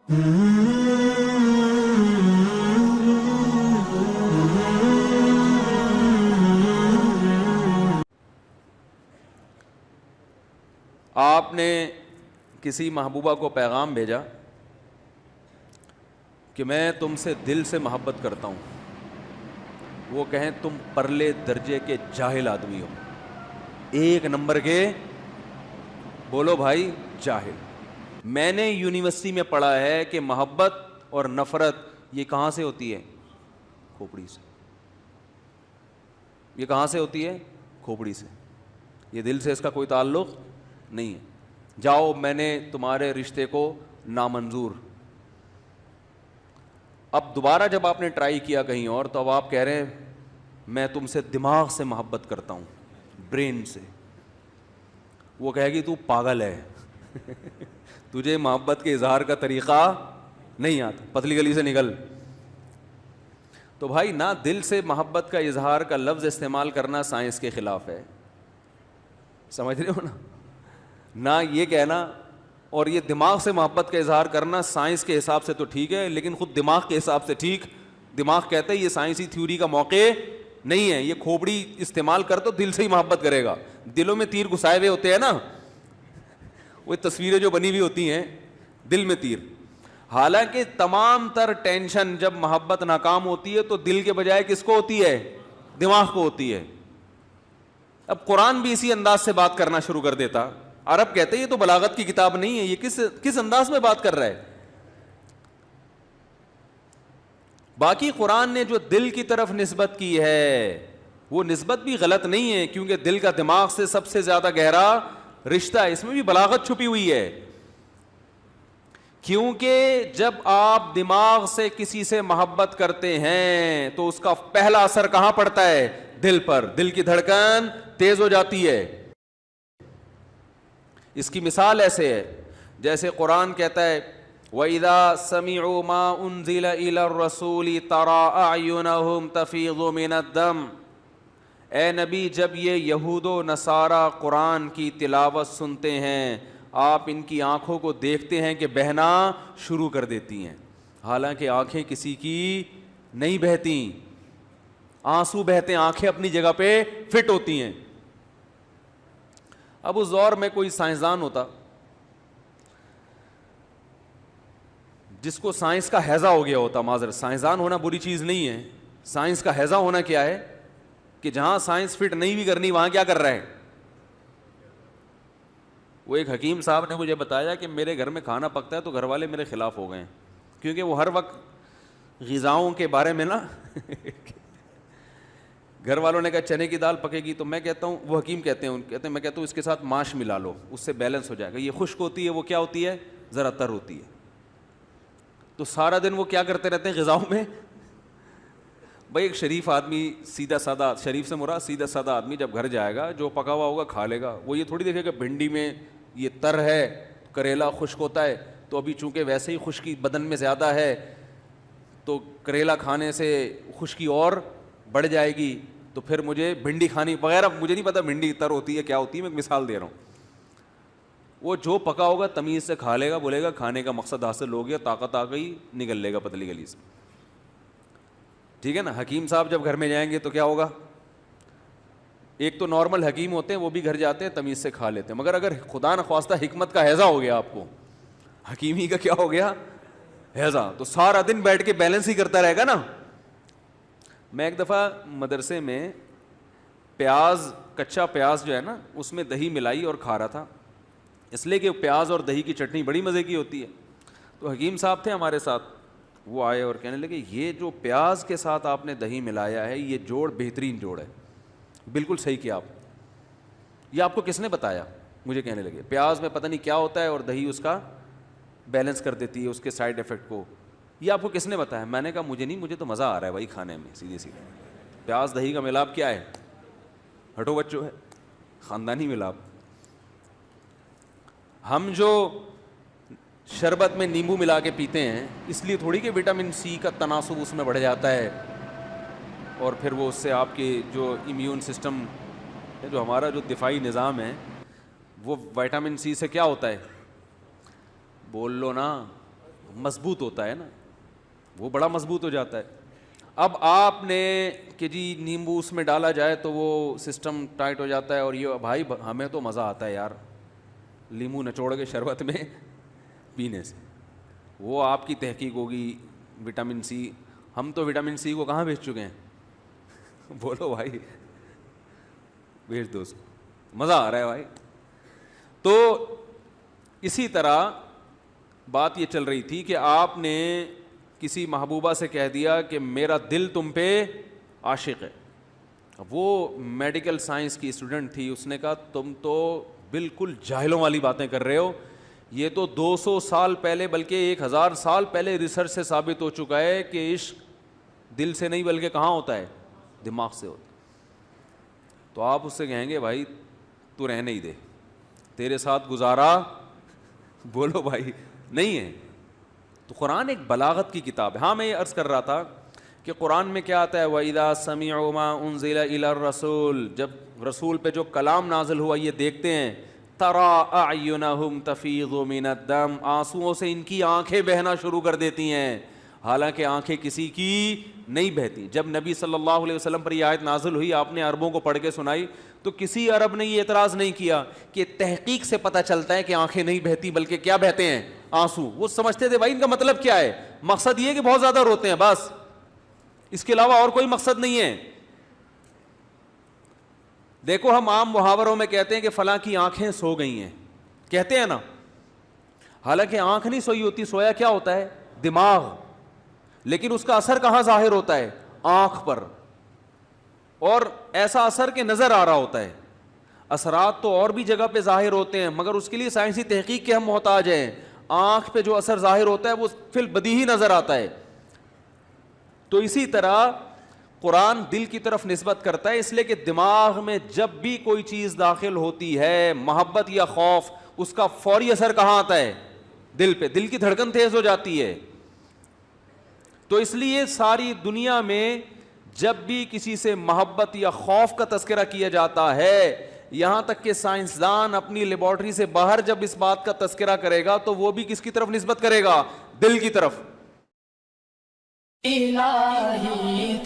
آپ نے کسی محبوبہ کو پیغام بھیجا کہ میں تم سے دل سے محبت کرتا ہوں، وہ کہیں تم پرلے درجے کے جاہل آدمی ہو، ایک نمبر کے، بولو بھائی، جاہل۔ میں نے یونیورسٹی میں پڑھا ہے کہ محبت اور نفرت یہ کہاں سے ہوتی ہے؟ کھوپڑی سے۔ یہ کہاں سے ہوتی ہے؟ کھوپڑی سے۔ یہ دل سے اس کا کوئی تعلق نہیں ہے۔ جاؤ، میں نے تمہارے رشتے کو نامنظور۔ اب دوبارہ جب آپ نے ٹرائی کیا کہیں اور، تو اب آپ کہہ رہے ہیں میں تم سے دماغ سے محبت کرتا ہوں، برین سے۔ وہ کہے گی تو پاگل ہے تجھے محبت کے اظہار کا طریقہ نہیں آتا، پتلی گلی سے نکل۔ تو بھائی، نہ دل سے محبت کا اظہار کا لفظ استعمال کرنا سائنس کے خلاف ہے، سمجھ رہے ہو نا؟ نہ یہ کہنا، اور یہ دماغ سے محبت کا اظہار کرنا سائنس کے حساب سے تو ٹھیک ہے، لیکن خود دماغ کے حساب سے ٹھیک، دماغ کہتا ہے یہ سائنسی تھیوری کا موقع نہیں ہے، یہ کھوپڑی استعمال کر تو دل سے ہی محبت کرے گا۔ دلوں میں تیر گھسائے ہوئے ہوتے ہیں نا، وہ تصویریں جو بنی ہوئی ہوتی ہیں، دل میں تیر۔ حالانکہ تمام تر ٹینشن جب محبت ناکام ہوتی ہے تو دل کے بجائے کس کو ہوتی ہے؟ دماغ کو ہوتی ہے۔ اب قرآن بھی اسی انداز سے بات کرنا شروع کر دیتا۔ عرب کہتے ہیں یہ تو بلاغت کی کتاب نہیں ہے، یہ کس انداز میں بات کر رہا ہے؟ باقی قرآن نے جو دل کی طرف نسبت کی ہے وہ نسبت بھی غلط نہیں ہے، کیونکہ دل کا دماغ سے سب سے زیادہ گہرا رشتہ ہے، اس میں بھی بلاغت چھپی ہوئی ہے۔ کیونکہ جب آپ دماغ سے کسی سے محبت کرتے ہیں تو اس کا پہلا اثر کہاں پڑتا ہے؟ دل پر۔ دل کی دھڑکن تیز ہو جاتی ہے۔ اس کی مثال ایسے ہے جیسے قرآن کہتا ہے وَإِذَا سَمِعُوا مَا أُنزِلَ إِلَى الرَّسُولِ تَرَىٰ أَعْيُنَهُمْ تَفِيضُ مِنَ الدَّمْعِ، اے نبی جب یہ یہود و نصارہ قرآن کی تلاوت سنتے ہیں آپ ان کی آنکھوں کو دیکھتے ہیں کہ بہنا شروع کر دیتی ہیں، حالانکہ آنکھیں کسی کی نہیں بہتی، آنسو بہتے ہیں، آنکھیں اپنی جگہ پہ فٹ ہوتی ہیں۔ اب اس دور میں کوئی سائنسدان ہوتا جس کو سائنس کا ہیضہ ہو گیا ہوتا، معذرت، سائنسدان ہونا بری چیز نہیں ہے، سائنس کا ہیضہ ہونا کیا ہے کہ جہاں سائنس فٹ نہیں بھی کرنی وہاں کیا کر رہا ہے۔ وہ ایک حکیم صاحب نے مجھے بتایا کہ میرے گھر میں کھانا پکتا ہے تو گھر والے میرے خلاف ہو گئے ہیں، کیونکہ وہ ہر وقت غذاؤں کے بارے میں نا گھر والوں نے کہا چنے کی دال پکے گی تو میں کہتا ہوں، وہ حکیم کہتے ہیں میں کہتا ہوں اس کے ساتھ ماش ملا لو، اس سے بیلنس ہو جائے گا۔ یہ خشک ہوتی ہے، وہ کیا ہوتی ہے؟ ذرا تر ہوتی ہے۔ تو سارا دن وہ کیا کرتے رہتے ہیں غذاؤں میں؟ بھائی ایک شریف آدمی، سیدھا سادہ، شریف سے مراد سیدھا سادہ آدمی جب گھر جائے گا جو پکا ہوا ہوگا کھا لے گا، وہ یہ تھوڑی دیکھے کہ بھنڈی میں یہ تر ہے، کریلا خشک ہوتا ہے، تو ابھی چونکہ ویسے ہی خشکی بدن میں زیادہ ہے تو کریلا کھانے سے خشکی اور بڑھ جائے گی، تو پھر مجھے بھنڈی کھانی وغیرہ، مجھے نہیں پتا بھنڈی تر ہوتی ہے کیا ہوتی ہے، میں مثال دے رہا ہوں۔ وہ جو پکا ہوگا تمیز سے کھا لے گا، بولے گا کھانے کا مقصد حاصل ہو گیا، طاقت آ گئی، نکل لے گا پتلی گلی سے، ٹھیک ہے نا۔ حکیم صاحب جب گھر میں جائیں گے تو کیا ہوگا؟ ایک تو نارمل حکیم ہوتے ہیں وہ بھی گھر جاتے ہیں تمیز سے کھا لیتے ہیں، مگر اگر خدا نخواستہ حکمت کا ہیضہ ہو گیا آپ کو، حکیمی کا کیا ہو گیا؟ ہیضہ، تو سارا دن بیٹھ کے بیلنس ہی کرتا رہے گا نا۔ میں ایک دفعہ مدرسے میں پیاز، کچا پیاز جو ہے نا اس میں دہی ملائی اور کھا رہا تھا، اس لیے کہ پیاز اور دہی کی چٹنی بڑی مزے کی ہوتی ہے۔ تو حکیم صاحب تھے ہمارے ساتھ، وہ آئے اور کہنے لگے یہ جو پیاز کے ساتھ آپ نے دہی ملایا ہے یہ جوڑ بہترین جوڑ ہے، بالکل صحیح کیا آپ، یہ آپ کو کس نے بتایا؟ مجھے کہنے لگے پیاز میں پتہ نہیں کیا ہوتا ہے اور دہی اس کا بیلنس کر دیتی ہے اس کے سائڈ ایفیکٹ کو، یہ آپ کو کس نے بتایا؟ میں نے کہا مجھے نہیں، مجھے تو مزہ آ رہا ہے بھائی کھانے میں، سیدھے سیدھے پیاز دہی کا ملاپ کیا ہے؟ ہٹو بچوں ہے، خاندانی ملاپ۔ ہم جو شربت میں نیمبو ملا کے پیتے ہیں اس لیے تھوڑی کہ وٹامن سی کا تناسب اس میں بڑھ جاتا ہے اور پھر وہ اس سے آپ کی جو امیون سسٹم، جو ہمارا جو دفاعی نظام ہے وہ وٹامن سی سے کیا ہوتا ہے؟ بول لو نا، مضبوط ہوتا ہے نا, وہ بڑا مضبوط ہو جاتا ہے. اب آپ نے کہ جی نیمبو اس میں ڈالا جائے تو وہ سسٹم ٹائٹ ہو جاتا ہے, اور یہ بھائی ہمیں تو مزہ آتا ہے یار لیمو نچوڑ کے شربت میں پینے سے. وہ آپ کی تحقیق ہوگی وٹامن سی, ہم تو وٹامن سی کو کہاں بھیج چکے ہیں بولو بھائی, بھیج دو اس کو, مزہ آ رہا ہے بھائی. تو اسی طرح بات یہ چل رہی تھی کہ آپ نے کسی محبوبہ سے کہہ دیا کہ میرا دل تم پہ عاشق ہے. وہ میڈیکل سائنس کی اسٹوڈنٹ تھی, اس نے کہا تم تو بالکل جاہلوں والی باتیں کر رہے ہو, یہ تو 200 سال پہلے بلکہ 1000 سال پہلے ریسرچ سے ثابت ہو چکا ہے کہ عشق دل سے نہیں بلکہ کہاں ہوتا ہے, دماغ سے ہوتا ہے. تو آپ اس سے کہیں گے بھائی تو رہنے ہی دے, تیرے ساتھ گزارا بولو بھائی نہیں ہے. تو قرآن ایک بلاغت کی کتاب ہے. ہاں میں یہ عرض کر رہا تھا کہ قرآن میں کیا آتا ہے, وَإِذَا سَمِعُوا مَا أُنزِلَ إِلَى الرَّسُولِ, جب رسول پہ جو کلام نازل ہوا یہ دیکھتے ہیں, تَرَىٰ أَعْيُنَهُمْ تَفِيضُ مِنَ الدَّمْ, آنسوؤں سے ان کی آنکھیں بہنا شروع کر دیتی ہیں, حالانکہ آنکھیں کسی کی نہیں بہتی. جب نبی صلی اللہ علیہ وسلم پر یہ آیت نازل ہوئی, آپ نے عربوں کو پڑھ کے سنائی, تو کسی عرب نے یہ اعتراض نہیں کیا کہ تحقیق سے پتہ چلتا ہے کہ آنکھیں نہیں بہتی بلکہ کیا بہتے ہیں, آنسو. وہ سمجھتے تھے بھائی ان کا مطلب کیا ہے, مقصد یہ کہ بہت زیادہ روتے ہیں بس, اس کے علاوہ اور کوئی مقصد نہیں ہے. دیکھو ہم عام محاوروں میں کہتے ہیں کہ فلاں کی آنکھیں سو گئی ہیں, کہتے ہیں نا, حالانکہ آنکھ نہیں سوئی ہوتی, سویا کیا ہوتا ہے, دماغ. لیکن اس کا اثر کہاں ظاہر ہوتا ہے, آنکھ پر, اور ایسا اثر کہ نظر آ رہا ہوتا ہے. اثرات تو اور بھی جگہ پہ ظاہر ہوتے ہیں مگر اس کے لیے سائنسی تحقیق کے ہم محتاج ہیں. آنکھ پہ جو اثر ظاہر ہوتا ہے وہ فی البدیہی نظر آتا ہے. تو اسی طرح قرآن دل کی طرف نسبت کرتا ہے, اس لیے کہ دماغ میں جب بھی کوئی چیز داخل ہوتی ہے, محبت یا خوف, اس کا فوری اثر کہاں آتا ہے, دل پہ. دل کی دھڑکن تیز ہو جاتی ہے. تو اس لیے ساری دنیا میں جب بھی کسی سے محبت یا خوف کا تذکرہ کیا جاتا ہے, یہاں تک کہ سائنسدان اپنی لیبارٹری سے باہر جب اس بات کا تذکرہ کرے گا تو وہ بھی کس کی طرف نسبت کرے گا, دل کی طرف. الہی